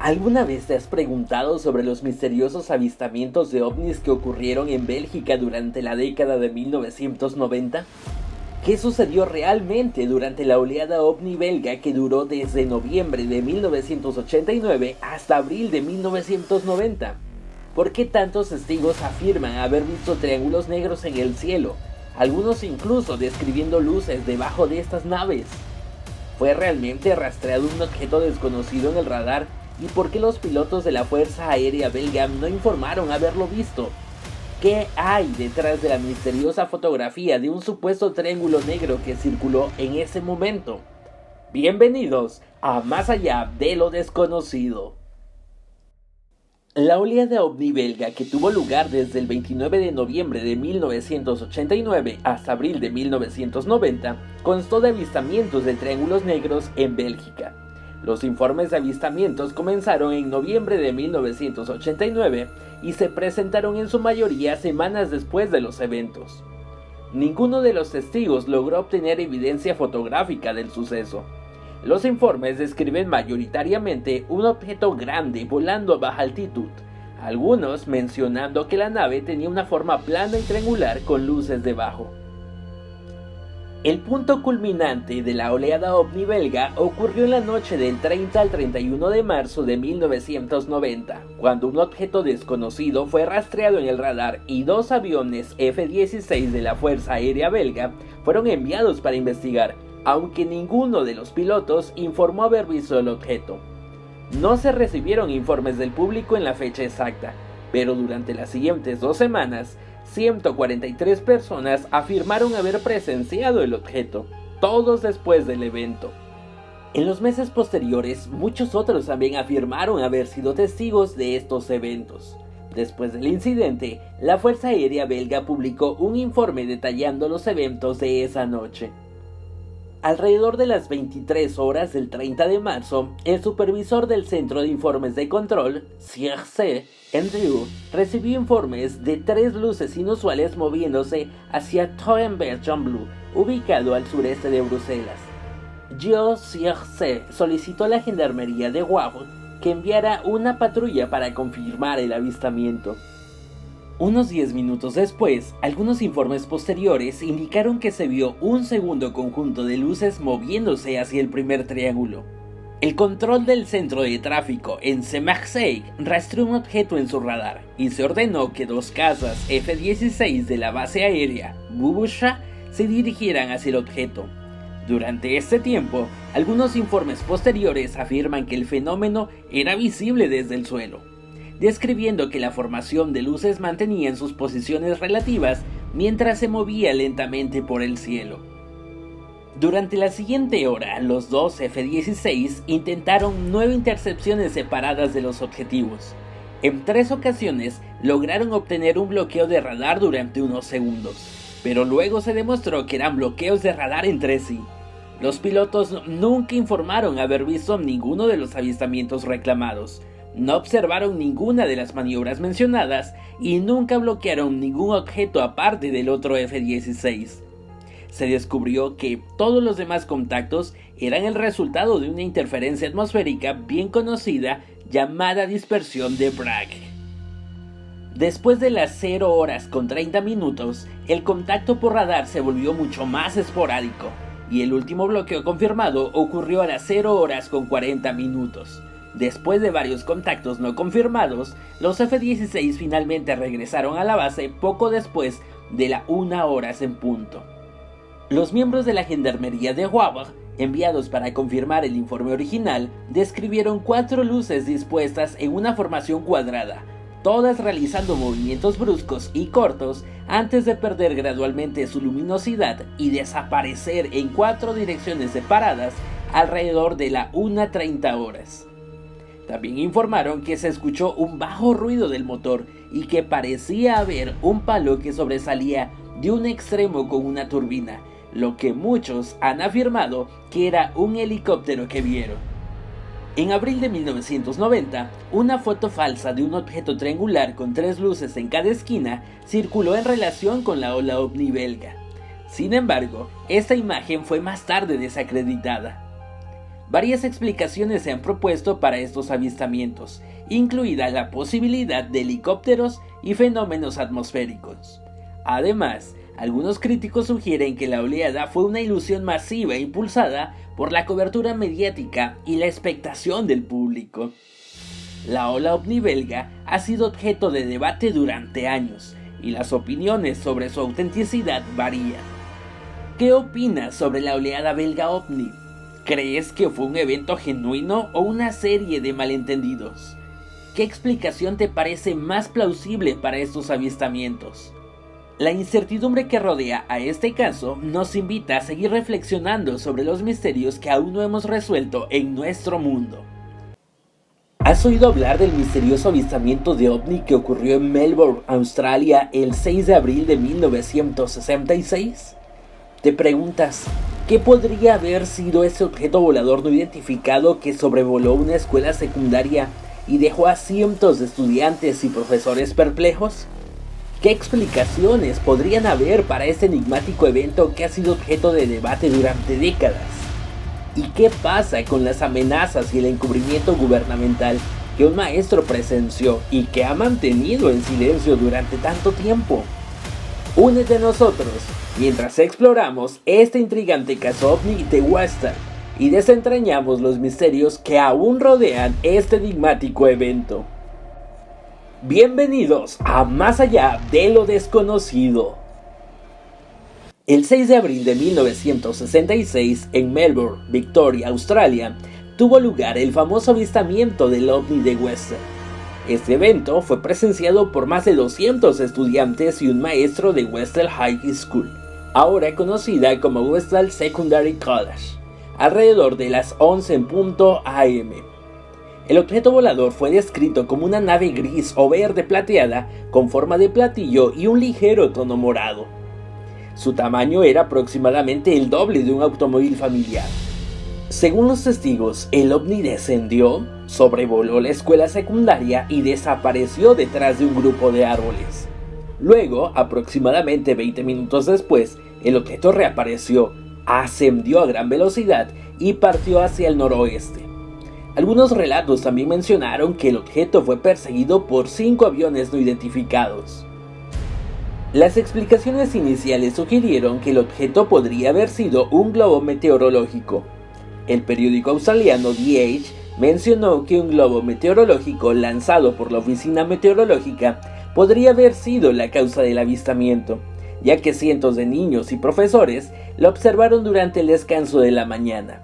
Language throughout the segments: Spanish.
¿Alguna vez te has preguntado sobre los misteriosos avistamientos de ovnis que ocurrieron en Bélgica durante la década de 1990? ¿Qué sucedió realmente durante la oleada ovni belga que duró desde noviembre de 1989 hasta abril de 1990? ¿Por qué tantos testigos afirman haber visto triángulos negros en el cielo, algunos incluso describiendo luces debajo de estas naves? ¿Fue realmente rastreado un objeto desconocido en el radar? ¿Y por qué los pilotos de la Fuerza Aérea Belga no informaron haberlo visto? ¿Qué hay detrás de la misteriosa fotografía de un supuesto triángulo negro que circuló en ese momento? Bienvenidos a Más Allá de lo Desconocido. La oleada ovni belga, que tuvo lugar desde el 29 de noviembre de 1989 hasta abril de 1990, constó de avistamientos de triángulos negros en Bélgica. Los informes de avistamientos comenzaron en noviembre de 1989 y se presentaron en su mayoría semanas después de los eventos. Ninguno de los testigos logró obtener evidencia fotográfica del suceso. Los informes describen mayoritariamente un objeto grande volando a baja altitud, algunos mencionando que la nave tenía una forma plana y triangular con luces debajo. El punto culminante de la oleada ovni belga ocurrió en la noche del 30 al 31 de marzo de 1990, cuando un objeto desconocido fue rastreado en el radar y dos aviones F-16 de la Fuerza Aérea Belga fueron enviados para investigar, aunque ninguno de los pilotos informó haber visto el objeto. No se recibieron informes del público en la fecha exacta, pero durante las siguientes 2 semanas, 143 personas afirmaron haber presenciado el objeto, todos después del evento. En los meses posteriores, muchos otros también afirmaron haber sido testigos de estos eventos. Después del incidente, la Fuerza Aérea Belga publicó un informe detallando los eventos de esa noche. Alrededor de las 23 horas del 30 de marzo, el supervisor del Centro de Informes de Control, CIRC, Andrew, recibió informes de 3 luces inusuales moviéndose hacia Torenberg-Blue, ubicado al sureste de Bruselas. CIRC solicitó a la Gendarmería de Wavre que enviara una patrulla para confirmar el avistamiento. Unos 10 minutos después, algunos informes posteriores indicaron que se vio un segundo conjunto de luces moviéndose hacia el primer triángulo. El control del centro de tráfico en Saint-Marseille rastreó un objeto en su radar y se ordenó que 2 cazas F-16 de la base aérea Bubusha se dirigieran hacia el objeto. Durante este tiempo, algunos informes posteriores afirman que el fenómeno era visible desde el suelo, describiendo que la formación de luces mantenía en sus posiciones relativas mientras se movía lentamente por el cielo. Durante la siguiente hora, los 2 F-16 intentaron 9 intercepciones separadas de los objetivos. En 3 ocasiones lograron obtener un bloqueo de radar durante unos segundos, pero luego se demostró que eran bloqueos de radar entre sí. Los pilotos nunca informaron haber visto ninguno de los avistamientos reclamados. No observaron ninguna de las maniobras mencionadas y nunca bloquearon ningún objeto aparte del otro F-16. Se descubrió que todos los demás contactos eran el resultado de una interferencia atmosférica bien conocida llamada dispersión de Bragg. Después de las 0 horas con 30 minutos, el contacto por radar se volvió mucho más esporádico y el último bloqueo confirmado ocurrió a las 0 horas con 40 minutos. Después de varios contactos no confirmados, los F-16 finalmente regresaron a la base poco después de la 1 hora en punto. Los miembros de la Gendarmería de Wavre, enviados para confirmar el informe original, describieron 4 luces dispuestas en una formación cuadrada, todas realizando movimientos bruscos y cortos antes de perder gradualmente su luminosidad y desaparecer en 4 direcciones separadas alrededor de la 1:30 horas. También informaron que se escuchó un bajo ruido del motor y que parecía haber un palo que sobresalía de un extremo con una turbina, lo que muchos han afirmado que era un helicóptero que vieron. En abril de 1990, una foto falsa de un objeto triangular con 3 luces en cada esquina circuló en relación con la ola ovni belga. Sin embargo, esta imagen fue más tarde desacreditada. Varias explicaciones se han propuesto para estos avistamientos, incluida la posibilidad de helicópteros y fenómenos atmosféricos. Además, algunos críticos sugieren que la oleada fue una ilusión masiva impulsada por la cobertura mediática y la expectación del público. La ola ovni belga ha sido objeto de debate durante años y las opiniones sobre su autenticidad varían. ¿Qué opinas sobre la oleada belga ovni? ¿Crees que fue un evento genuino o una serie de malentendidos? ¿Qué explicación te parece más plausible para estos avistamientos? La incertidumbre que rodea a este caso nos invita a seguir reflexionando sobre los misterios que aún no hemos resuelto en nuestro mundo. ¿Has oído hablar del misterioso avistamiento de ovni que ocurrió en Melbourne, Australia, el 6 de abril de 1966? Te preguntas, ¿qué podría haber sido ese objeto volador no identificado que sobrevoló una escuela secundaria y dejó a cientos de estudiantes y profesores perplejos? ¿Qué explicaciones podrían haber para este enigmático evento que ha sido objeto de debate durante décadas? ¿Y qué pasa con las amenazas y el encubrimiento gubernamental que un maestro presenció y que ha mantenido en silencio durante tanto tiempo? Únete a nosotros mientras exploramos este intrigante caso ovni de Western y desentrañamos los misterios que aún rodean este enigmático evento. Bienvenidos a Más Allá de lo Desconocido. El 6 de abril de 1966, en Melbourne, Victoria, Australia, tuvo lugar el famoso avistamiento del ovni de Western. Este evento fue presenciado por más de 200 estudiantes y un maestro de Western High School, ahora conocida como Western Secondary College, alrededor de las 11 AM. El objeto volador fue descrito como una nave gris o verde plateada con forma de platillo y un ligero tono morado. Su tamaño era aproximadamente el doble de un automóvil familiar. Según los testigos, el ovni descendió, sobrevoló la escuela secundaria y desapareció detrás de un grupo de árboles. Luego, aproximadamente 20 minutos después, el objeto reapareció, ascendió a gran velocidad y partió hacia el noroeste. Algunos relatos también mencionaron que el objeto fue perseguido por 5 aviones no identificados. Las explicaciones iniciales sugirieron que el objeto podría haber sido un globo meteorológico. El periódico australiano The Age mencionó que un globo meteorológico lanzado por la oficina meteorológica podría haber sido la causa del avistamiento, ya que cientos de niños y profesores lo observaron durante el descanso de la mañana.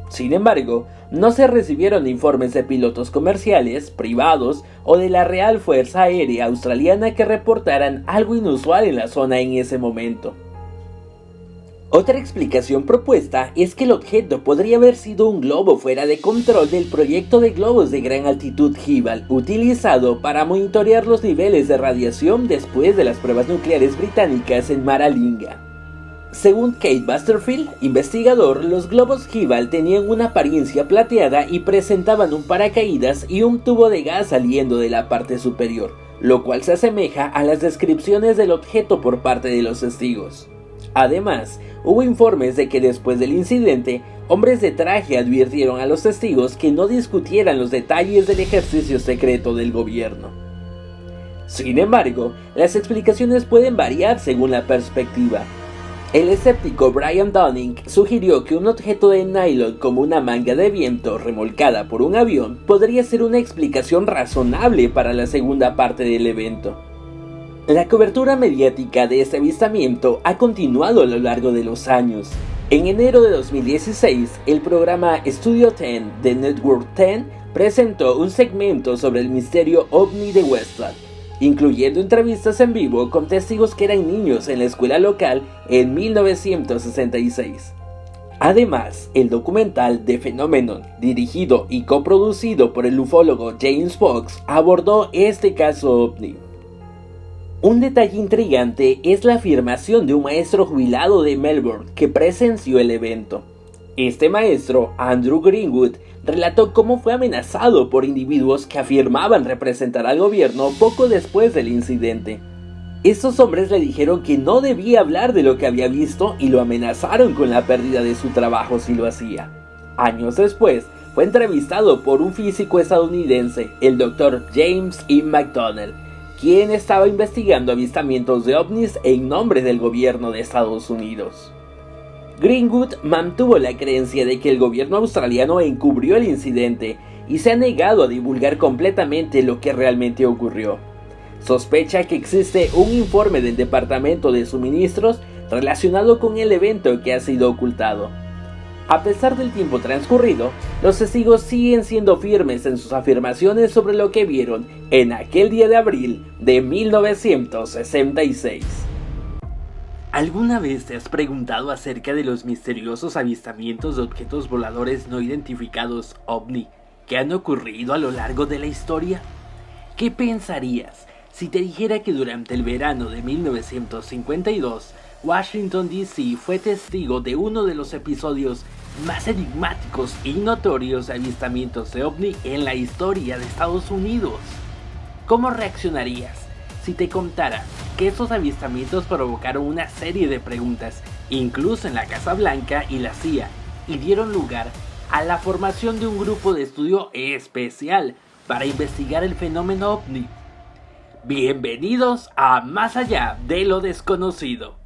Sin embargo, no se recibieron informes de pilotos comerciales, privados o de la Real Fuerza Aérea Australiana que reportaran algo inusual en la zona en ese momento. Otra explicación propuesta es que el objeto podría haber sido un globo fuera de control del proyecto de globos de gran altitud Hubble, utilizado para monitorear los niveles de radiación después de las pruebas nucleares británicas en Maralinga. Según Kate Basterfield, investigador, los globos Hubble tenían una apariencia plateada y presentaban un paracaídas y un tubo de gas saliendo de la parte superior, lo cual se asemeja a las descripciones del objeto por parte de los testigos. Además, hubo informes de que después del incidente, hombres de traje advirtieron a los testigos que no discutieran los detalles del ejercicio secreto del gobierno. Sin embargo, las explicaciones pueden variar según la perspectiva. El escéptico Brian Dunning sugirió que un objeto de nylon como una manga de viento remolcada por un avión podría ser una explicación razonable para la segunda parte del evento. La cobertura mediática de este avistamiento ha continuado a lo largo de los años. En enero de 2016, el programa Studio 10 de Network 10 presentó un segmento sobre el misterio ovni de Western, incluyendo entrevistas en vivo con testigos que eran niños en la escuela local en 1966. Además, el documental The Phenomenon, dirigido y coproducido por el ufólogo James Fox, abordó este caso ovni. Un detalle intrigante es la afirmación de un maestro jubilado de Melbourne que presenció el evento. Este maestro, Andrew Greenwood, relató cómo fue amenazado por individuos que afirmaban representar al gobierno poco después del incidente. Estos hombres le dijeron que no debía hablar de lo que había visto y lo amenazaron con la pérdida de su trabajo si lo hacía. Años después, fue entrevistado por un físico estadounidense, el Dr. James E. McDonnell, quien estaba investigando avistamientos de ovnis en nombre del gobierno de Estados Unidos. Greenwood mantuvo la creencia de que el gobierno australiano encubrió el incidente y se ha negado a divulgar completamente lo que realmente ocurrió. Sospecha que existe un informe del Departamento de Suministros relacionado con el evento que ha sido ocultado. A pesar del tiempo transcurrido, los testigos siguen siendo firmes en sus afirmaciones sobre lo que vieron en aquel día de abril de 1966. ¿Alguna vez te has preguntado acerca de los misteriosos avistamientos de objetos voladores no identificados OVNI que han ocurrido a lo largo de la historia? ¿Qué pensarías si te dijera que durante el verano de 1952, Washington D.C. fue testigo de uno de los episodios más enigmáticos y notorios de avistamientos de OVNI en la historia de Estados Unidos? ¿Cómo reaccionarías si te contara que estos avistamientos provocaron una serie de preguntas, incluso en la Casa Blanca y la CIA, y dieron lugar a la formación de un grupo de estudio especial para investigar el fenómeno OVNI? Bienvenidos a Más Allá de lo Desconocido.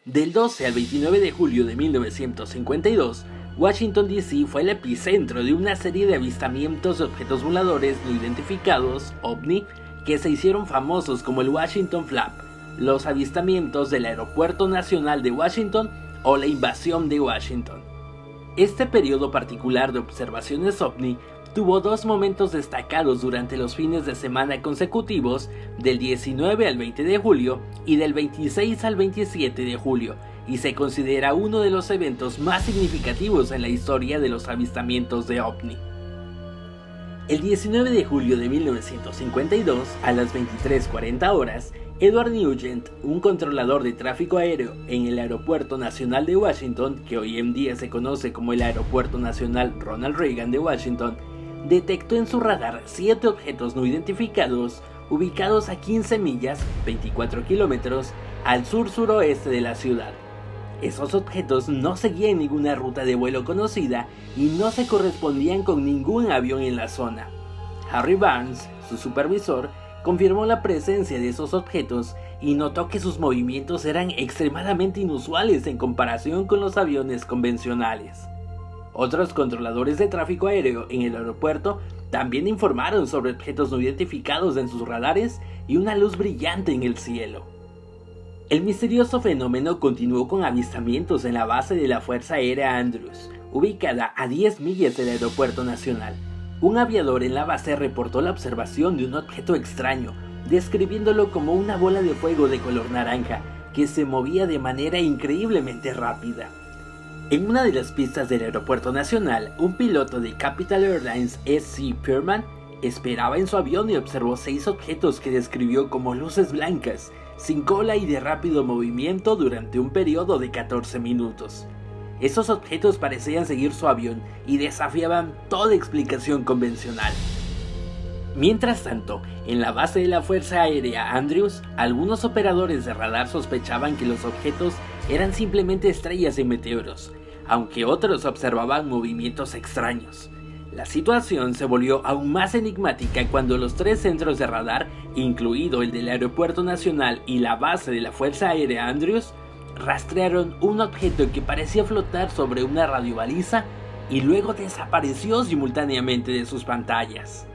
Del 12 al 29 de julio de 1952, Washington D.C. fue el epicentro de una serie de avistamientos de objetos voladores no identificados, OVNI, que se hicieron famosos como el Washington Flap, los avistamientos del Aeropuerto Nacional de Washington o la invasión de Washington. Este periodo particular de observaciones OVNI tuvo dos momentos destacados durante los fines de semana consecutivos del 19 al 20 de julio y del 26 al 27 de julio, y se considera uno de los eventos más significativos en la historia de los avistamientos de OVNI. El 19 de julio de 1952, a las 23:40 horas, Edward Nugent, un controlador de tráfico aéreo en el Aeropuerto Nacional de Washington, que hoy en día se conoce como el Aeropuerto Nacional Ronald Reagan de Washington, detectó en su radar 7 objetos no identificados ubicados a 15 millas, 24 kilómetros, al sur-suroeste de la ciudad. Esos objetos no seguían ninguna ruta de vuelo conocida y no se correspondían con ningún avión en la zona. Harry Barnes, su supervisor, confirmó la presencia de esos objetos y notó que sus movimientos eran extremadamente inusuales en comparación con los aviones convencionales. Otros controladores de tráfico aéreo en el aeropuerto también informaron sobre objetos no identificados en sus radares y una luz brillante en el cielo. El misterioso fenómeno continuó con avistamientos en la base de la Fuerza Aérea Andrews, ubicada a 10 millas del Aeropuerto Nacional. Un aviador en la base reportó la observación de un objeto extraño, describiéndolo como una bola de fuego de color naranja que se movía de manera increíblemente rápida. En una de las pistas del Aeropuerto Nacional, un piloto de Capital Airlines S.C. Pierman esperaba en su avión y observó 6 objetos que describió como luces blancas, sin cola y de rápido movimiento durante un periodo de 14 minutos. Esos objetos parecían seguir su avión y desafiaban toda explicación convencional. Mientras tanto, en la base de la Fuerza Aérea Andrews, algunos operadores de radar sospechaban que los objetos eran simplemente estrellas de meteoros, aunque otros observaban movimientos extraños. La situación se volvió aún más enigmática cuando los 3 centros de radar, incluido el del Aeropuerto Nacional y la base de la Fuerza Aérea Andrews, rastrearon un objeto que parecía flotar sobre una radiobaliza y luego desapareció simultáneamente de sus pantallas.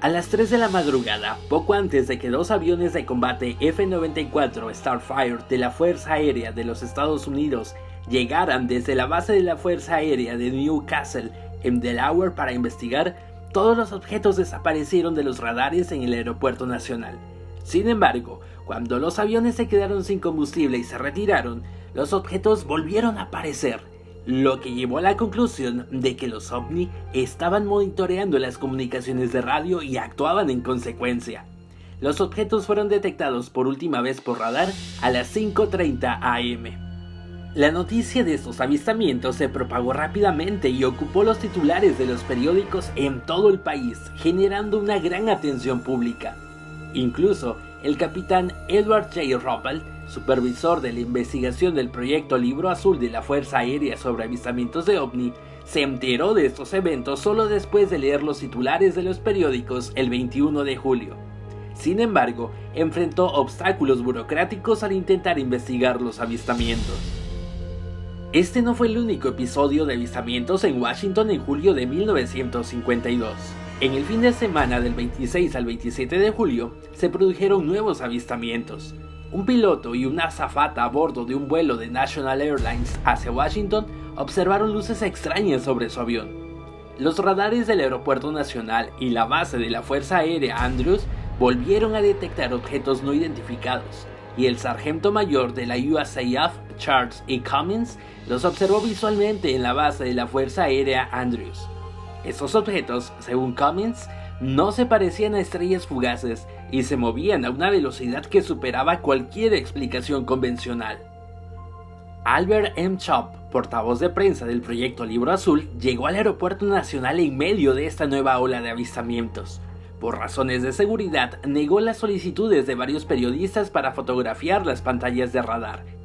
A las 3 de la madrugada, poco antes de que 2 aviones de combate F-94 Starfire de la Fuerza Aérea de los Estados Unidos llegaran desde la base de la Fuerza Aérea de Newcastle en Delaware para investigar, todos los objetos desaparecieron de los radares en el Aeropuerto Nacional. Sin embargo, cuando los aviones se quedaron sin combustible y se retiraron, los objetos volvieron a aparecer, lo que llevó a la conclusión de que los OVNI estaban monitoreando las comunicaciones de radio y actuaban en consecuencia. Los objetos fueron detectados por última vez por radar a las 5:30 am. La noticia de estos avistamientos se propagó rápidamente y ocupó los titulares de los periódicos en todo el país, generando una gran atención pública. Incluso, el capitán Edward J. Ruppel, supervisor de la investigación del proyecto Libro Azul de la Fuerza Aérea sobre avistamientos de OVNI, se enteró de estos eventos solo después de leer los titulares de los periódicos el 21 de julio. Sin embargo, enfrentó obstáculos burocráticos al intentar investigar los avistamientos. Este no fue el único episodio de avistamientos en Washington en julio de 1952. En el fin de semana del 26 al 27 de julio, se produjeron nuevos avistamientos. Un piloto y una azafata a bordo de un vuelo de National Airlines hacia Washington observaron luces extrañas sobre su avión. Los radares del Aeropuerto Nacional y la base de la Fuerza Aérea Andrews volvieron a detectar objetos no identificados, y el sargento mayor de la USAF, Charles E. Cummins, los observó visualmente en la base de la Fuerza Aérea Andrews. Estos objetos, según Cummins, no se parecían a estrellas fugaces y se movían a una velocidad que superaba cualquier explicación convencional. Albert M. Chop, portavoz de prensa del proyecto Libro Azul, llegó al Aeropuerto Nacional en medio de esta nueva ola de avistamientos. Por razones de seguridad, negó las solicitudes de varios periodistas para fotografiar las pantallas de radar.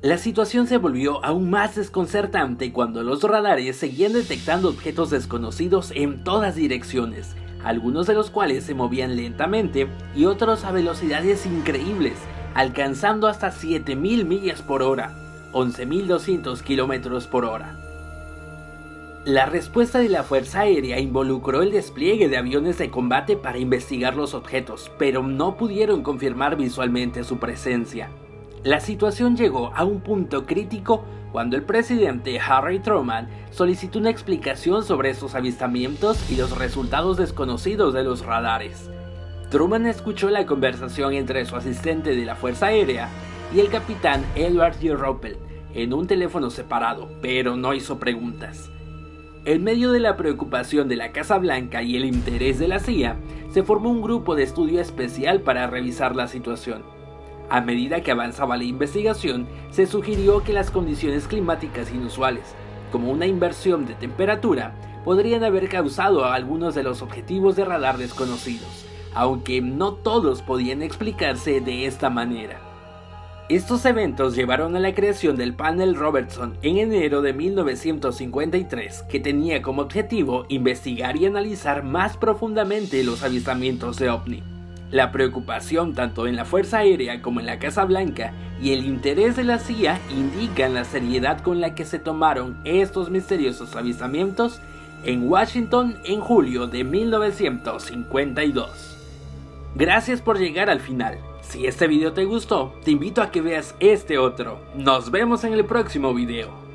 La situación se volvió aún más desconcertante cuando los radares seguían detectando objetos desconocidos en todas direcciones, algunos de los cuales se movían lentamente y otros a velocidades increíbles, alcanzando hasta 7.000 millas por hora, 11.200 kilómetros por hora. La respuesta de la Fuerza Aérea involucró el despliegue de aviones de combate para investigar los objetos, pero no pudieron confirmar visualmente su presencia. La situación llegó a un punto crítico cuando el presidente Harry Truman solicitó una explicación sobre estos avistamientos y los resultados desconocidos de los radares. Truman escuchó la conversación entre su asistente de la Fuerza Aérea y el capitán Edward J. Ruppel en un teléfono separado, pero no hizo preguntas. En medio de la preocupación de la Casa Blanca y el interés de la CIA, se formó un grupo de estudio especial para revisar la situación. A medida que avanzaba la investigación, se sugirió que las condiciones climáticas inusuales, como una inversión de temperatura, podrían haber causado a algunos de los objetivos de radar desconocidos, aunque no todos podían explicarse de esta manera. Estos eventos llevaron a la creación del Panel Robertson en enero de 1953, que tenía como objetivo investigar y analizar más profundamente los avistamientos de OVNI. La preocupación tanto en la Fuerza Aérea como en la Casa Blanca y el interés de la CIA indican la seriedad con la que se tomaron estos misteriosos avistamientos en Washington en julio de 1952. Gracias por llegar al final. Si este video te gustó, te invito a que veas este otro. Nos vemos en el próximo video.